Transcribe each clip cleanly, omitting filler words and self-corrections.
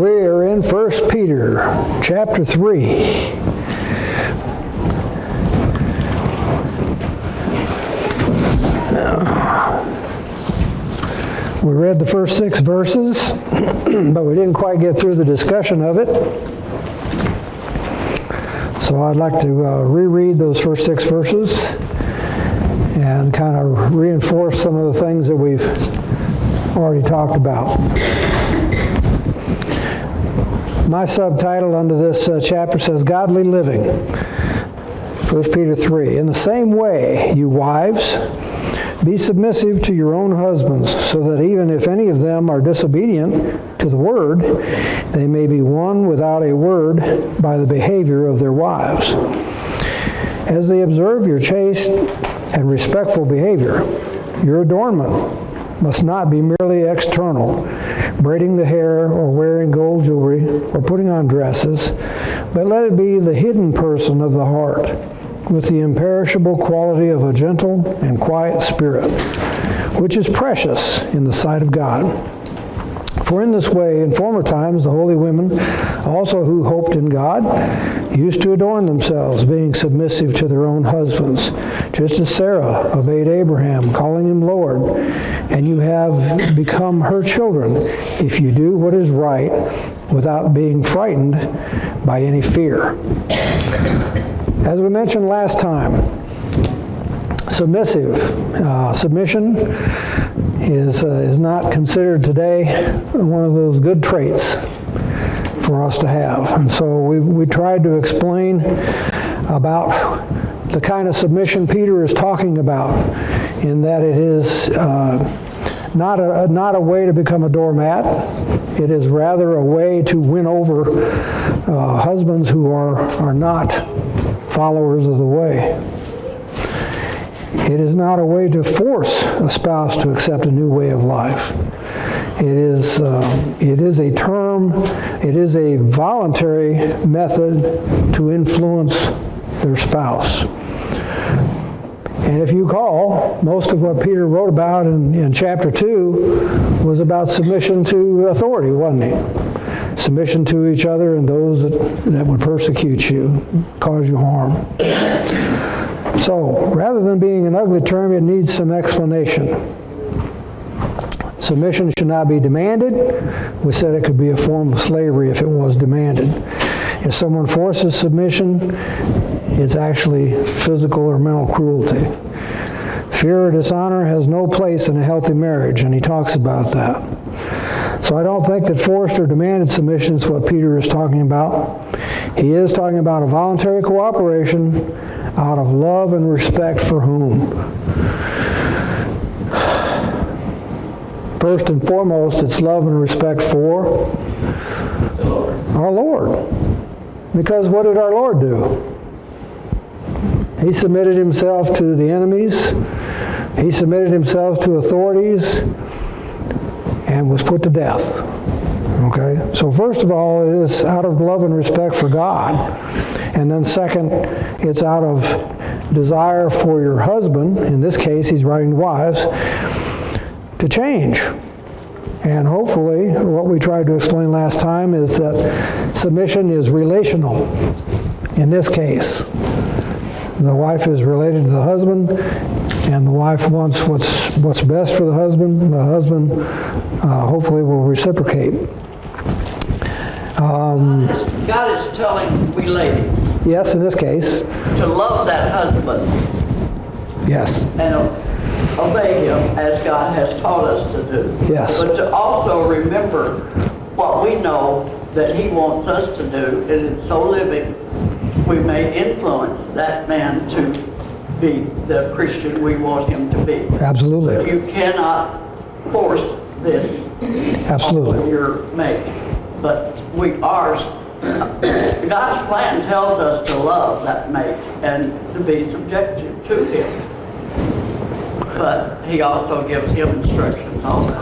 We are in 1 Peter chapter 3. We read the first 6 verses, but we didn't quite get through the discussion of it. So I'd like to reread those first 6 verses and kind of reinforce some of the things that we've already talked about. My subtitle under this chapter says, Godly Living. 1 Peter 3. In the same way, you wives, be submissive to your own husbands, so that even if any of them are disobedient to the word, they may be won without a word by the behavior of their wives. As they observe your chaste and respectful behavior, your adornment must not be merely external, braiding the hair or wearing gold jewelry or putting on dresses, but let it be the hidden person of the heart, with the imperishable quality of a gentle and quiet spirit, which is precious in the sight of God. For in this way, in former times, the holy women, also who hoped in God, used to adorn themselves, being submissive to their own husbands, just as Sarah obeyed Abraham, calling him Lord. And you have become her children, if you do what is right, without being frightened by any fear. As we mentioned last time, submission is not considered today one of those good traits for us to have. And so we tried to explain about the kind of submission Peter is talking about, in that it is not a way to become a doormat. It is rather a way to win over husbands who are not followers of the way. It is not a way to force a spouse to accept a new way of life. It is a term, it is a voluntary method to influence their spouse. And if you recall, most of what Peter wrote about in chapter 2 was about submission to authority, wasn't it? Submission to each other and those that would persecute you, cause you harm. So, rather than being an ugly term, it needs some explanation. Submission should not be demanded. We said it could be a form of slavery if it was demanded. If someone forces submission, it's actually physical or mental cruelty. Fear or dishonor has no place in a healthy marriage, and he talks about that. So I don't think that forced or demanded submission is what Peter is talking about. He is talking about a voluntary cooperation out of love and respect for whom? First and foremost, it's love and respect for our Lord. Because what did our Lord do? He submitted himself to the enemies. He submitted himself to authorities and was put to death. Okay? So first of all, it is out of love and respect for God. And then second, it's out of desire for your husband, in this case he's writing to wives, to change. And hopefully, what we tried to explain last time is that submission is relational. In this case, the wife is related to the husband, and the wife wants what's best for the husband. The husband hopefully will reciprocate. God is telling we ladies. Yes, in this case. To love that husband. Yes. And obey him as God has taught us to do. Yes. But to also remember what we know that he wants us to do, and in so living, we may influence that man to be the Christian we want him to be. Absolutely. But you cannot force this Absolutely. on your mate. But we are, God's plan tells us to love that mate and to be subjected to him. But he also gives him instructions also.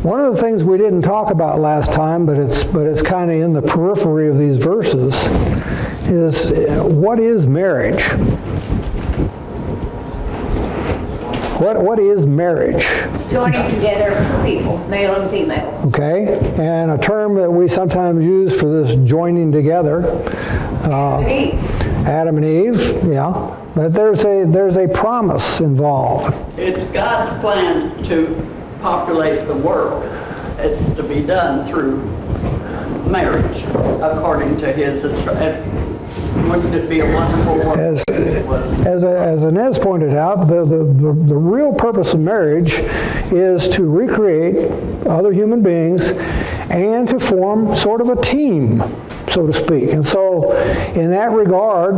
One of the things we didn't talk about last time, but it's kind of in the periphery of these verses, is what is marriage? What is marriage? Joining together two people, male and female. Okay, and a term that we sometimes use for this joining together, Adam and Eve, yeah. But there's a promise involved. It's God's plan to populate the world. It's to be done through marriage, according to his. Wouldn't it be a wonderful world? As Inez pointed out, the real purpose of marriage is to recreate other human beings and to form sort of a team, so to speak. And so in that regard,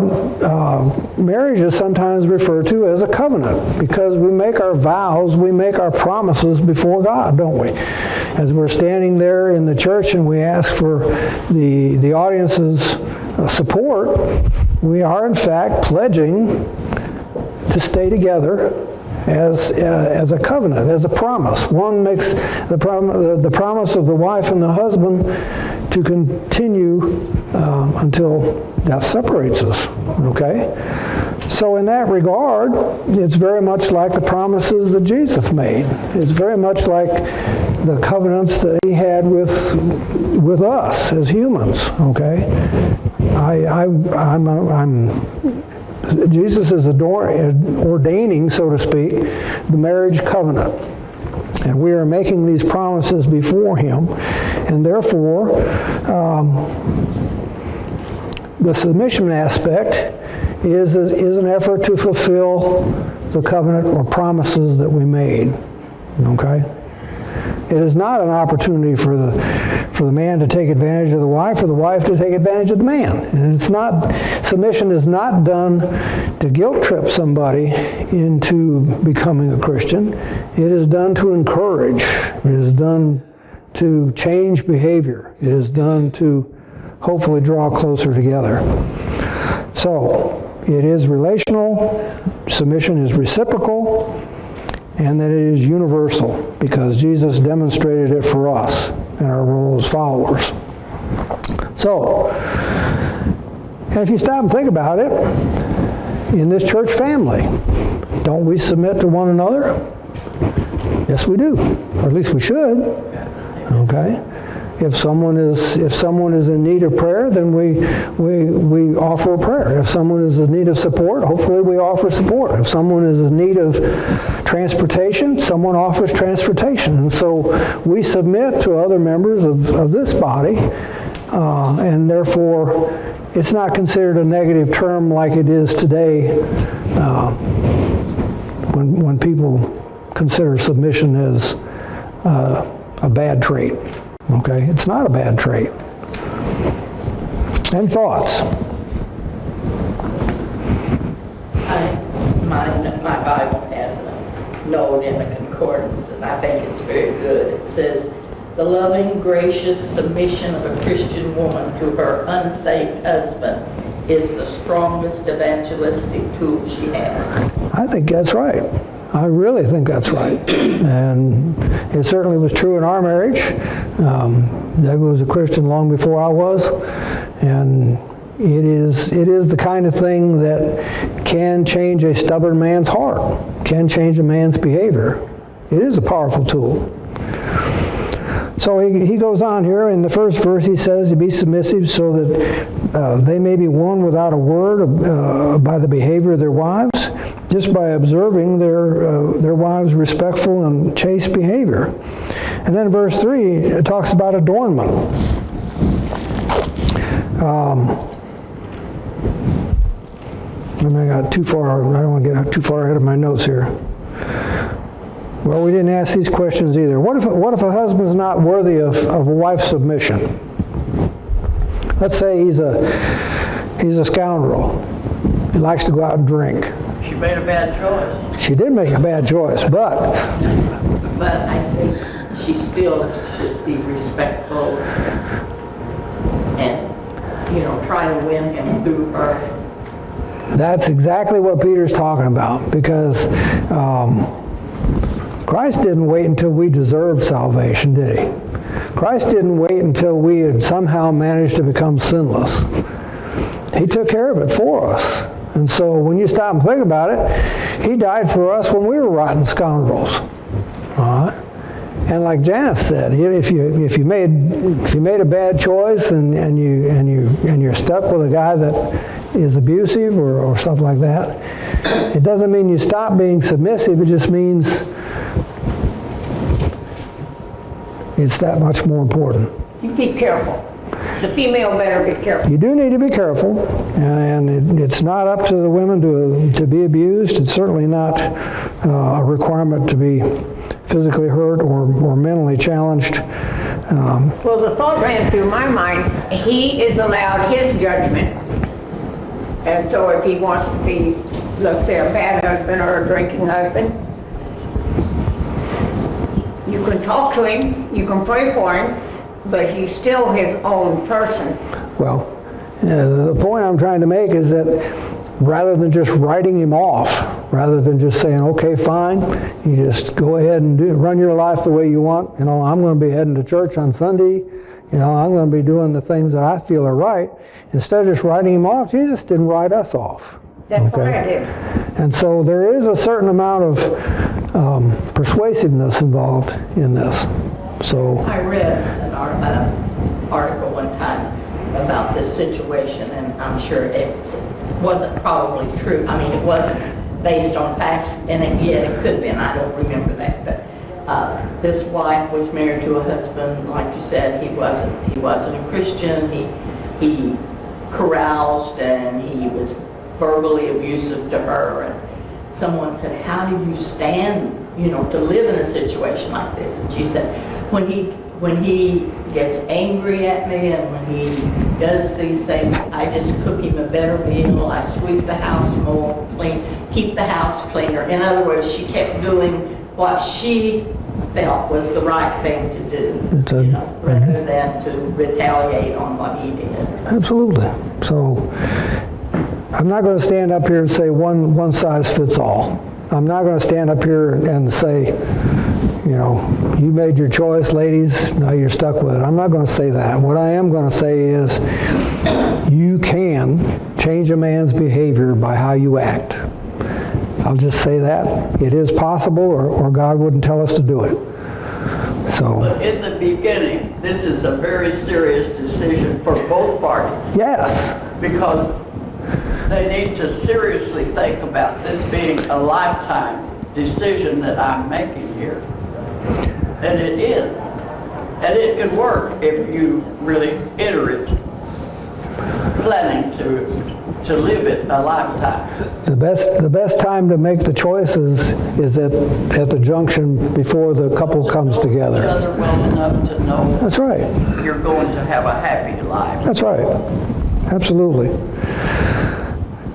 marriage is sometimes referred to as a covenant because we make our vows, we make our promises before God, don't we? As we're standing there in the church and we ask for the audience's support, we are in fact pledging to stay together as a covenant, as a promise. One makes the promise of the wife and the husband to continue until death separates us. Okay? So in that regard, it's very much like the promises that Jesus made. It's very much like the covenants that he had with us as humans. Okay? Jesus is ordaining, so to speak, the marriage covenant. And we are making these promises before him. And therefore, the submission aspect is an effort to fulfill the covenant or promises that we made. Okay? It is not an opportunity for the man to take advantage of the wife or the wife to take advantage of the man. And it's not, submission is not done to guilt trip somebody into becoming a Christian. It is done to encourage. It is done to change behavior. It is done to hopefully draw closer together. So, it is relational, submission is reciprocal, and that it is universal because Jesus demonstrated it for us in our role as followers. So, and if you stop and think about it, in this church family, don't we submit to one another? Yes, we do, or at least we should. Okay. If someone is in need of prayer, then we offer a prayer. If someone is in need of support, hopefully we offer support. If someone is in need of transportation, someone offers transportation. And so we submit to other members of this body, and therefore it's not considered a negative term like it is today when people consider submission as a bad trait. Okay, it's not a bad trait. Any thoughts? My Bible has a note in the concordance, and I think it's very good. It says, the loving, gracious submission of a Christian woman to her unsaved husband is the strongest evangelistic tool she has. I think that's right. I really think that's right. And it certainly was true in our marriage. Debbie was a Christian long before I was. And it is the kind of thing that can change a stubborn man's heart, can change a man's behavior. It is a powerful tool. So he goes on here in the first verse. He says to be submissive so that they may be won without a word by the behavior of their wives, just by observing their wives' respectful and chaste behavior. And then verse 3 it talks about adornment. I got too far. I don't want to get too far ahead of my notes here. Well, we didn't ask these questions either. What if a husband's not worthy of a wife's submission? Let's say he's a scoundrel. He likes to go out and drink. She made a bad choice. She did make a bad choice, but I think she still should be respectful and, try to win him through her. that's exactly what Peter's talking about, because Christ didn't wait until we deserved salvation, did he? Christ didn't wait until we had somehow managed to become sinless. He took care of it for us. And so when you stop and think about it, he died for us when we were rotten scoundrels. All right? And like Janice said, if you made a bad choice and you're stuck with a guy that is abusive or stuff like that, it doesn't mean you stop being submissive. It just means it's that much more important. You be careful. The female better be careful. You do need to be careful, and it's not up to the women to be abused. It's certainly not a requirement to be physically hurt or mentally challenged. Well, the thought ran through my mind, he is allowed his judgment. And so if he wants to be, let's say, a bad husband or a drinking husband, you can talk to him, you can pray for him, but he's still his own person. Well, the point I'm trying to make is that rather than just writing him off, rather than just saying, okay, fine, you just go ahead and run your life the way you want. You know, I'm going to be heading to church on Sunday. You know, I'm going to be doing the things that I feel are right. Instead of just writing him off, Jesus didn't write us off. That's what I did. And so there is a certain amount of persuasiveness involved in this. So I read an article one time about this situation, and I'm sure it wasn't probably true. I mean, it wasn't based on facts, and yet it could have been. I don't remember that. But this wife was married to a husband, like you said, he wasn't a Christian. He caroused and he was verbally abusive to her. And someone said, "How do you stand, to live in a situation like this?" And she said, when he gets angry at me and when he does these things, I just cook him a better meal. I sweep the house more clean, keep the house cleaner. In other words, she kept doing what she felt was the right thing to do, rather than to retaliate on what he did. absolutely. So I'm not going to stand up here and say one size fits all. I'm not going to stand up here and say, you made your choice, ladies, now you're stuck with it. I'm not going to say that. What I am going to say is you can change a man's behavior by how you act. I'll just say that. It is possible, or God wouldn't tell us to do it. So, But in the beginning, this is a very serious decision for both parties. yes. Because they need to seriously think about this being a lifetime decision that I'm making here. And it is. And it can work if you really enter it, planning to live it a lifetime. The best time to make the choices is at the junction before the couple comes Know each together. other well enough to know That's right. you're going to have a happy life. That's right. Absolutely.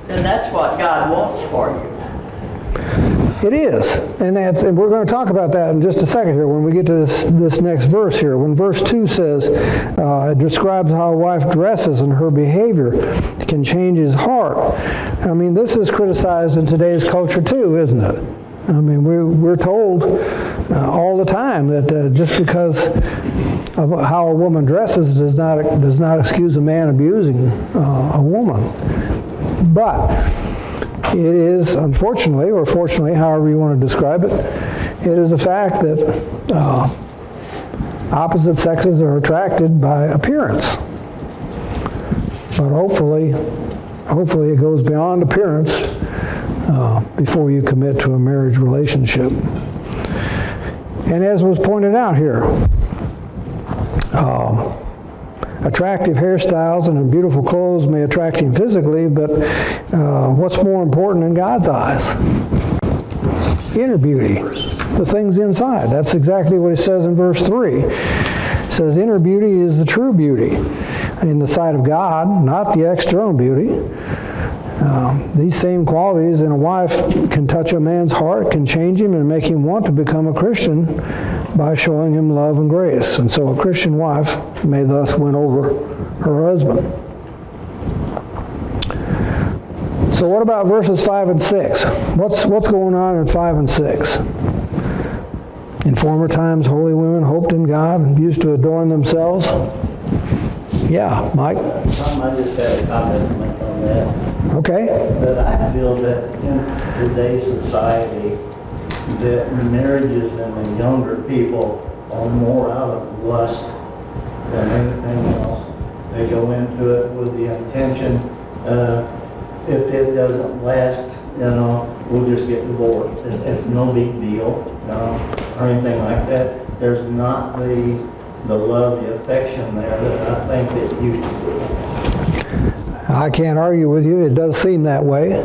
And that's what God wants for you. It is, and we're going to talk about that in just a second here when we get to this next verse here. When verse 2 says, it describes how a wife dresses and her behavior can change his heart. I mean, this is criticized in today's culture too, isn't it? I mean, we're told all the time that just because of how a woman dresses does not excuse a man abusing a woman. But it is, unfortunately, or fortunately, however you want to describe it, it is a fact that opposite sexes are attracted by appearance. But hopefully it goes beyond appearance before you commit to a marriage relationship. And as was pointed out here, attractive hairstyles and beautiful clothes may attract him physically, but what's more important in God's eyes? Inner beauty, the things inside. That's exactly what he says in verse 3. It says, inner beauty is the true beauty in the sight of God, not the external beauty. These same qualities in a wife can touch a man's heart, can change him and make him want to become a Christian by showing him love and grace. And so a Christian wife may thus win over her husband. So what about verses 5 and 6? What's going on in 5 and 6? In former times, holy women hoped in God and used to adorn themselves. Yeah, Mike? I just had a comment to make on that. Okay? But I feel that in today's society, that marriages and the younger people are more out of lust than anything else. They go into it with the intention, if it doesn't last, we'll just get divorced. It's no big deal, or anything like that. There's not the love, the affection there that I think it used to be. I can't argue with you. It does seem that way.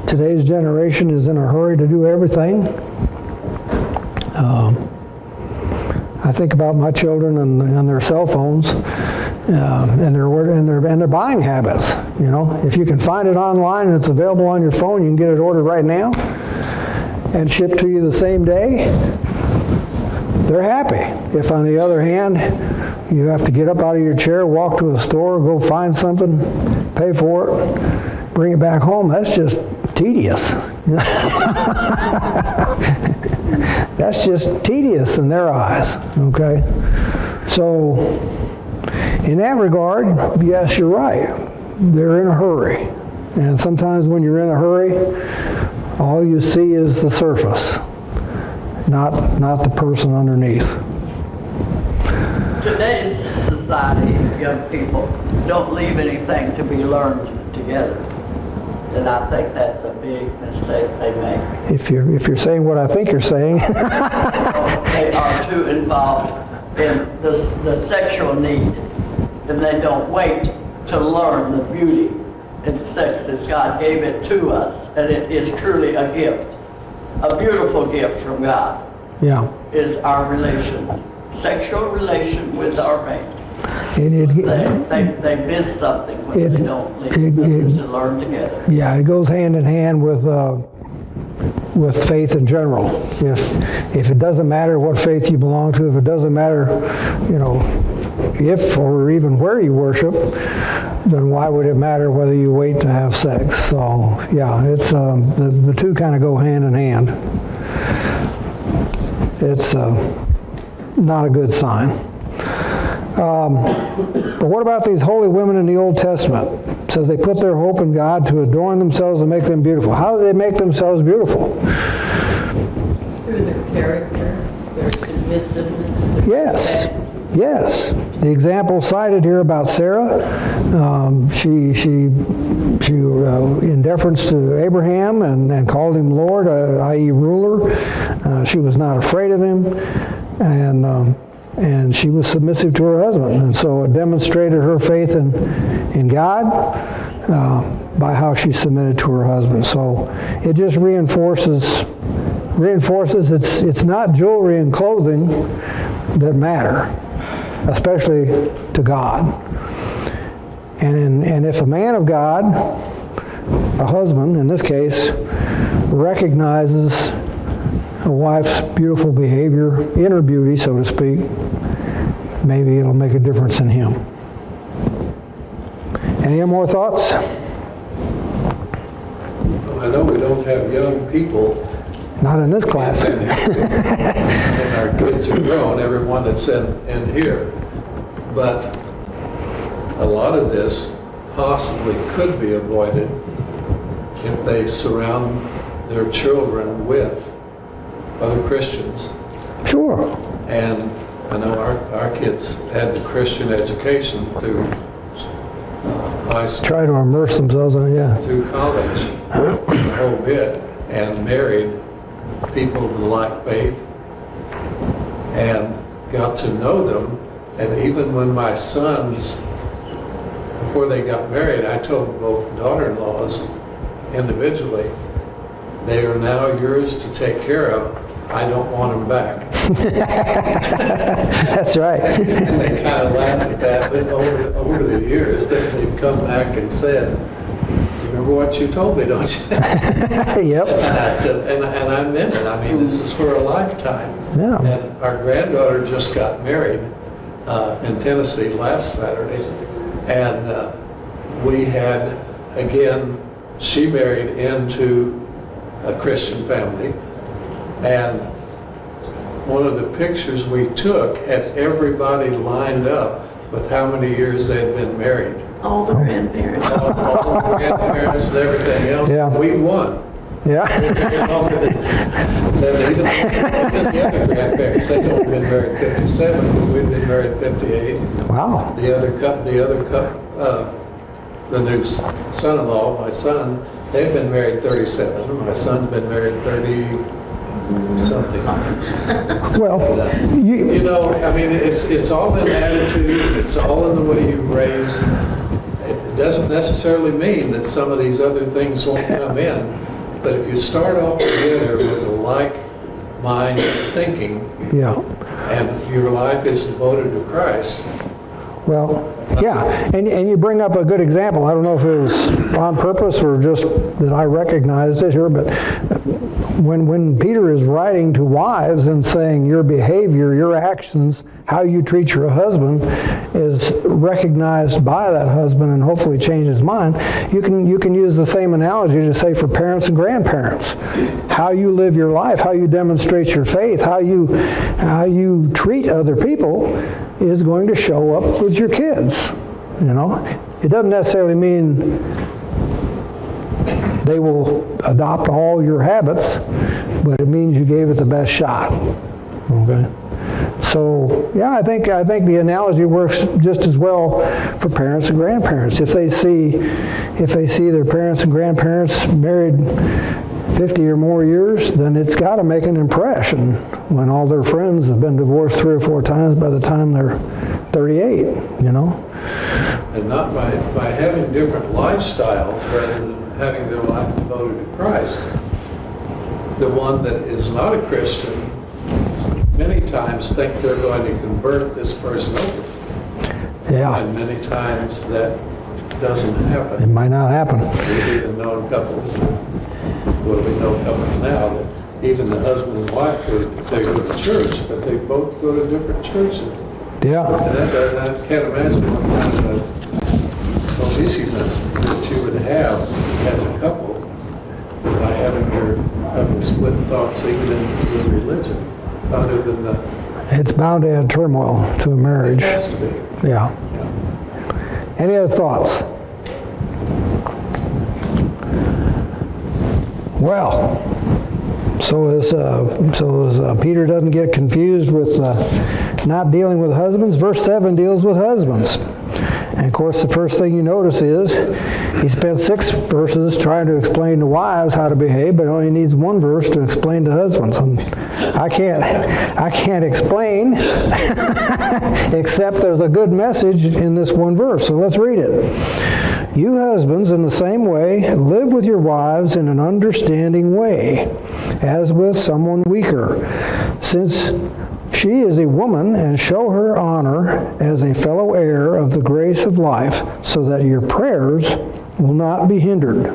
Today's generation is in a hurry to do everything. I think about my children and their cell phones and their buying habits. If you can find it online and it's available on your phone, you can get it ordered right now and shipped to you the same day. They're happy. If, on the other hand, you have to get up out of your chair, walk to a store, go find something, pay for it, bring it back home, that's just tedious. That's just tedious in their eyes, okay? So, in that regard, yes, you're right. They're in a hurry. And sometimes when you're in a hurry, all you see is the surface, not the person underneath. Today's society, young people don't leave anything to be learned together. And I think that's a big mistake they make. If you're saying what I think you're saying. They are too involved in the sexual need, and they don't wait to learn the beauty in sex as God gave it to us, and it is truly a gift, a beautiful gift from God. Yeah. Is our sexual relation with our mate. They miss something when they don't leave to learn together. Yeah, it goes hand in hand with faith in general. If it doesn't matter what faith you belong to, if it doesn't matter, if or even where you worship, then why would it matter whether you wait to have sex? So yeah, it's the two kind of go hand in hand. It's not a good sign. But what about these holy women in the Old Testament? It says they put their hope in God to adorn themselves and make them beautiful. How do they make themselves beautiful? Through their character, their submissiveness. Yes. The example cited here about Sarah, she in deference to Abraham and called him Lord, i.e. ruler. She was not afraid of him, and she was submissive to her husband. And so it demonstrated her faith in God by how she submitted to her husband. So it just reinforces it's not jewelry and clothing that matter, especially to God. And if a man of God, a husband in this case, recognizes a wife's beautiful behavior, inner beauty, so to speak, maybe it'll make a difference in him. Any more thoughts? Well, I know we don't have young people. Not in this class. And our kids are grown, everyone that's in here. But a lot of this possibly could be avoided if they surround their children with other Christians. Sure. And I know our kids had the Christian education through high school, Try to immerse themselves in it, yeah. through college, the whole bit, and married people of the like faith, and got to know them. And even when my sons, before they got married, I told both daughter-in-laws individually, they are now yours to take care of. I don't want them back. That's right. And they kind of laughed at that, but over the years, they've come back and said, remember what you told me, don't you? Yep. And I said, and I meant it. I mean, this is for a lifetime. Yeah. And our granddaughter just got married in Tennessee last Saturday. And we had, again, she married into a Christian family. And one of the pictures we took had everybody lined up with how many years they'd been married. All the grandparents. all the grandparents and everything else. Yeah. We won. Yeah. They're longer than even the other grandparents. They've only been married 57, but we've been married 58. Wow. The new son-in-law, my son, they've been married 37. My son's been married 30-something. Well, You know, I mean, it's all in attitude, it's all in the way you raise. It doesn't necessarily mean that some of these other things won't come in, but if you start off together with a like mind thinking, yeah. and your life is devoted to Christ, Well, yeah, and you bring up a good example. I don't know if it was on purpose or just that I recognized it here, but when Peter is writing to wives and saying your behavior, your actions, how you treat your husband is recognized by that husband and hopefully change his mind, you can use the same analogy to say for parents and grandparents. How you live your life, how you demonstrate your faith, how you treat other people is going to show up with your kids. You know, it doesn't necessarily mean they will adopt all your habits, but it means you gave it the best shot. Okay. So yeah, I think the analogy works just as well for parents and grandparents. If they see their parents and grandparents married 50 or more years, then it's got to make an impression when all their friends have been divorced 3 or 4 times by the time they're 38, you know? and not by having different lifestyles rather than having their life devoted to Christ. The one that is not a Christian many times think they're going to convert this person over. Yeah, And many times that doesn't happen. it might not happen. We've even known couples, well, we know couples now that even the husband and wife, they go to church, but they both go to different churches. Yeah, And I can't imagine what kind of cohesiveness that you would have as a couple by having split thoughts even in your religion, other than the, it's bound to add turmoil to a it marriage. has to be. Yeah. Any other thoughts? Well, so as Peter doesn't get confused with not dealing with husbands, verse 7 deals with husbands. And of course, the first thing you notice is he spent 6 verses trying to explain to wives how to behave, but only needs 1 verse to explain to husbands. And I can't explain except there's a good message in this 1 verse. So let's read it. You husbands, in the same way, live with your wives in an understanding way, as with someone weaker, since she is a woman, and show her honor as a fellow heir of the grace of life, so that your prayers will not be hindered.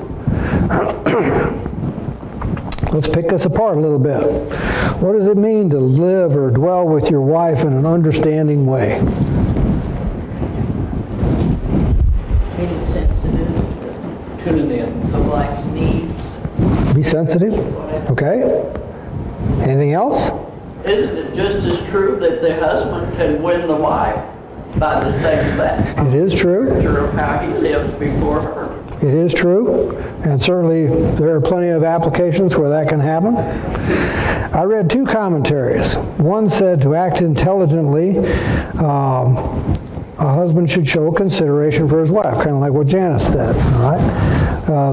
Let's pick this apart a little bit. What does it mean to live or dwell with your wife in an understanding way? Being sensitive to the wife's needs. Be sensitive, okay? Anything else? Isn't it just as true that the husband can win the wife by the same thing? It is true. Picture of how he lives before her. It is true, and certainly there are plenty of applications where that can happen. I read 2 commentaries. One said to act intelligently, a husband should show consideration for his wife, kind of like what Janice said, all right?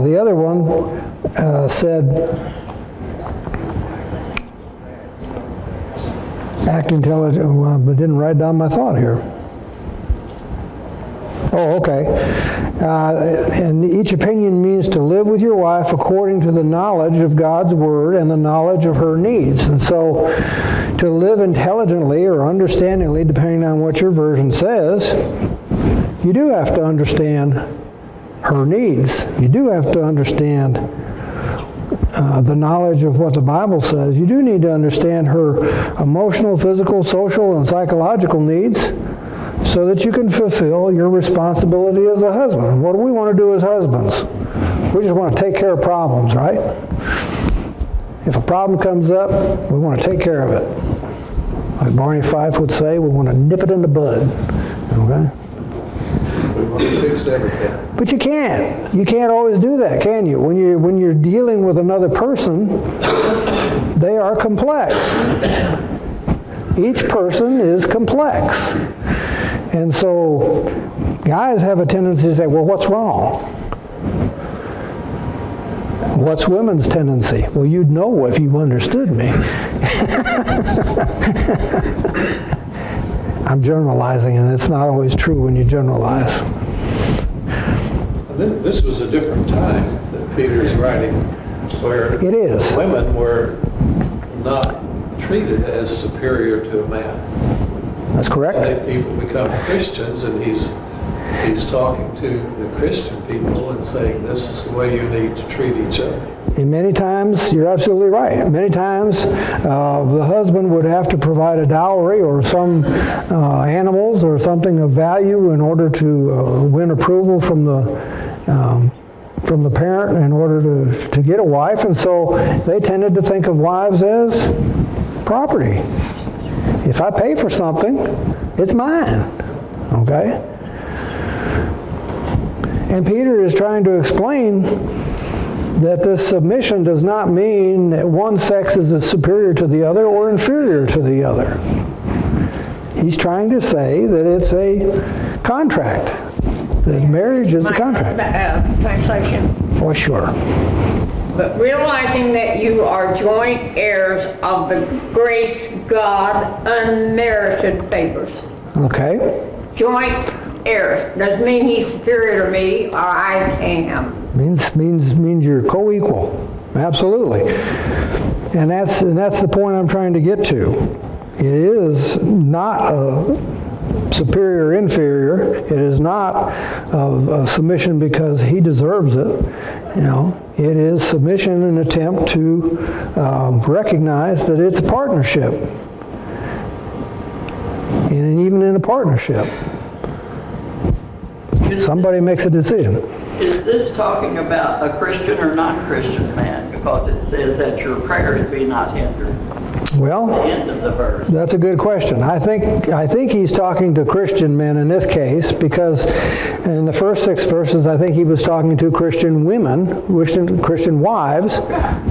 The other one said, act intelligent, but didn't write down my thought here. Oh, okay. And each opinion means to live with your wife according to the knowledge of God's Word and the knowledge of her needs. And so, to live intelligently or understandingly, depending on what your version says, you do have to understand her needs. You do have to understand the knowledge of what the Bible says. You do need to understand her emotional, physical, social, and psychological needs, so that you can fulfill your responsibility as a husband. And what do we want to do as husbands? We just want to take care of problems, right? If a problem comes up, we want to take care of it. Like Barney Fife would say, we want to nip it in the bud. Okay? We want to fix everything. But you can't. You can't always do that, can you? When you're dealing with another person, they are complex. Each person is complex. And so guys have a tendency to say, well, what's wrong? What's women's tendency? Well, you'd know if you understood me. I'm generalizing, and it's not always true when you generalize. This was a different time that Peter's writing, where It is. women were not treated as superior to a man. That's correct. And people become Christians, and he's talking to the Christian people and saying, this is the way you need to treat each other. And many times, you're absolutely right. Many times, the husband would have to provide a dowry or some animals or something of value in order to win approval from the parent in order to get a wife. And so they tended to think of wives as property. If I pay for something, it's mine. Okay? And Peter is trying to explain that this submission does not mean that one sex is superior to the other or inferior to the other. He's trying to say that it's a contract, that marriage is a contract. Translation. Oh, sure. But realizing that you are joint heirs of the grace God unmerited favors. Okay. Joint heirs. Doesn't mean he's superior to me or I am. Means you're co-equal. Absolutely. And that's the point I'm trying to get to. It is not a superior inferior. It is not a submission because he deserves it. You know, it is submission in an attempt to recognize that it's a partnership. And even in a partnership, somebody makes a decision. Is this talking about a Christian or non-Christian man? Because it says that your prayers be not hindered. Well, The end of the verse. that's a good question. I think he's talking to Christian men in this case because in the first 6 verses, I think he was talking to Christian women, Christian wives,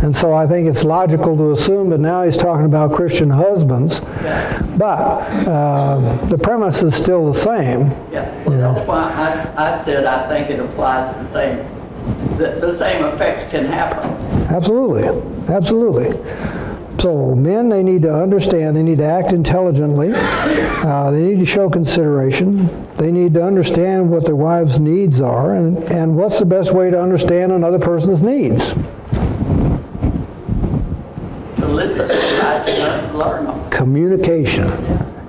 and so I think it's logical to assume that now he's talking about Christian husbands. But the premise is still the same. Yeah, well, that's why I said I think it applies to the same effect can happen. Absolutely, absolutely. So men, they need to understand, they need to act intelligently, they need to show consideration, they need to understand what their wives' needs are, and what's the best way to understand another person's needs. To listen, try to learn them. Communication.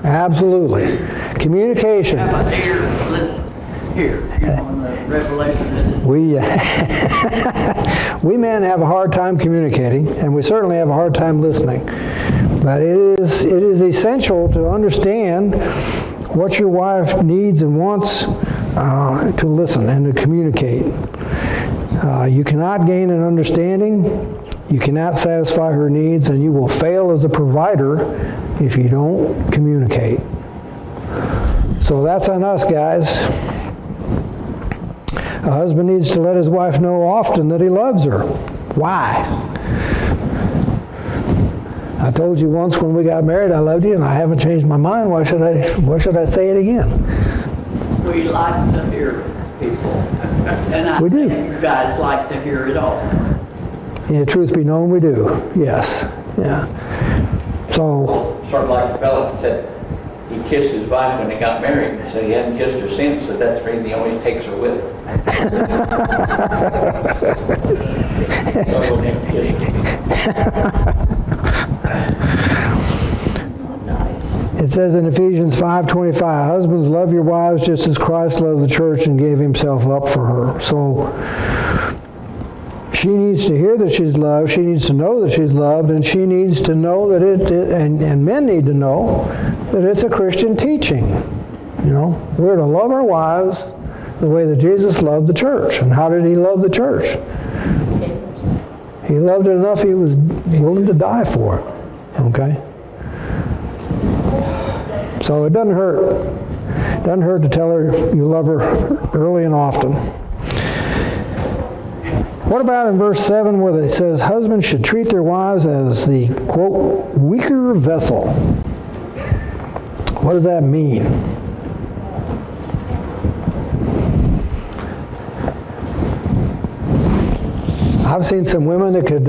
Absolutely. Communication. Have an ear, listen. Here, on the Revelation. We men have a hard time communicating, and we certainly have a hard time listening. But it is essential to understand what your wife needs and wants to listen and to communicate. You cannot gain an understanding, you cannot satisfy her needs, and you will fail as a provider if you don't communicate. So that's on us, guys. A husband needs to let his wife know often that he loves her. Why? I told you once when we got married I loved you, and I haven't changed my mind. Why should I say it again? We like to hear people. And I We do. think you guys like to hear it also. Yeah, truth be known, we do. Yes. Yeah. So, Sort of like the fellow that said he kissed his wife when they got married, so he hadn't kissed her since, so that's the reason he always takes her with him. So we'll never kiss her. it says in Ephesians 5:25, husbands, love your wives just as Christ loved the church and gave himself up for her. So, she needs to hear that she's loved, she needs to know that she's loved, and she needs to know that and men need to know that it's a Christian teaching. You know, we're to love our wives the way that Jesus loved the church. And how did he love the church? He loved it enough he was willing to die for it. Okay? So it doesn't hurt. Doesn't hurt to tell her you love her early and often. What about in verse 7 where it says, husbands should treat their wives as the, quote, weaker vessel? What does that mean? I've seen some women that could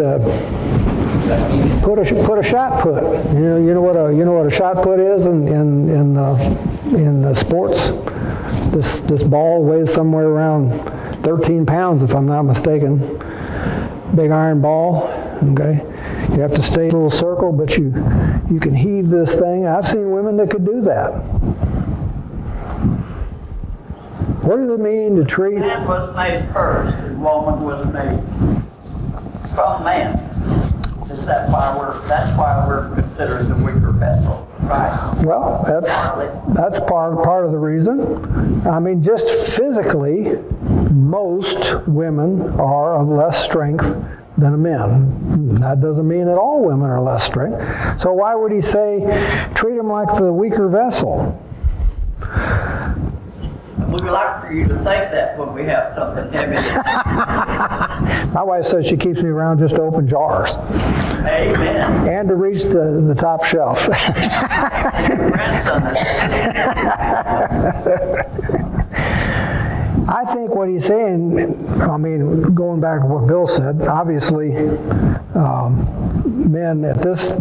put a shot put. You know what a shot put is in sports. This ball weighs somewhere around 13 pounds, if I'm not mistaken. Big iron ball. Okay, you have to stay in a little circle, but you can heave this thing. I've seen women that could do that. What does it mean to treat? Man was made first, and woman was made from man. That's why we're considered the weaker vessel, right? Well, that's part of the reason. I mean, just physically, most women are of less strength than a man. That doesn't mean that all women are less strength. So why would he say, treat them like the weaker vessel? We'd like for you to think that when we have something heavy. My wife says she keeps me around just to open jars Amen. and to reach the top shelf. Your grandson is I think what he's saying, I mean, going back to what Bill said, obviously, men at this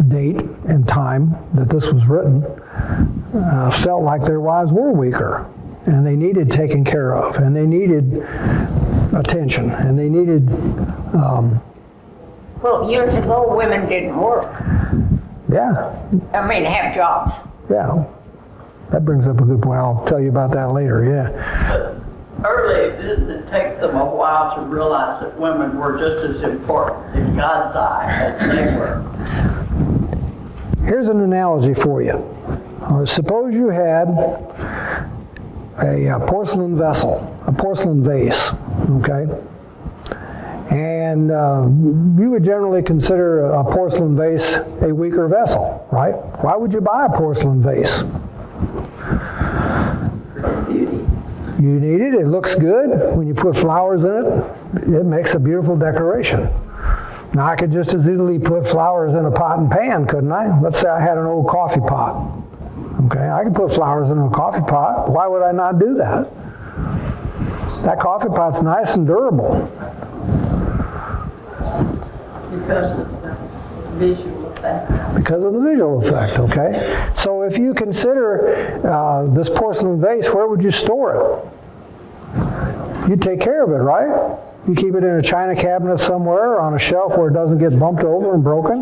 date and time that this was written felt like their wives were weaker, and they needed taken care of, and they needed attention, and they needed... Well, years ago, women didn't work. Yeah, Have jobs. yeah. That brings up a good point. I'll tell you about that later, yeah. early. Didn't it take them a while to realize that women were just as important in God's eye as they were? Here's an analogy for you. Suppose you had a porcelain vessel, a porcelain vase, okay? And you would generally consider a porcelain vase a weaker vessel, right? Why would you buy a porcelain vase? You need it, it looks good. When you put flowers in it, it makes a beautiful decoration. Now I could just as easily put flowers in a pot and pan, couldn't I? Let's say I had an old coffee pot. Okay, I could put flowers in a coffee pot. Why would I not do that? That coffee pot's nice and durable. Because of the visual effect. Because of the visual effect, okay? So if you consider this porcelain vase, where would you store it? You take care of it, right? You keep it in a china cabinet somewhere on a shelf where it doesn't get bumped over and broken.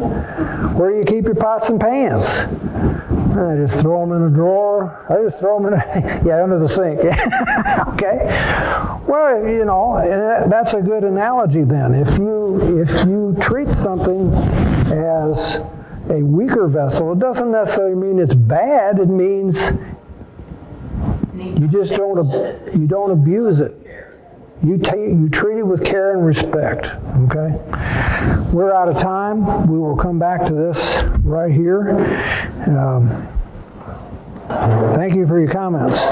Where do you keep your pots and pans? I just throw them in a drawer. I just throw them in under the sink. Okay? Well, you know, that's a good analogy then. If you treat something as a weaker vessel, it doesn't necessarily mean it's bad. It means you just don't abuse it. You treat it with care and respect, okay? We're out of time. We will come back to this right here. Thank you for your comments.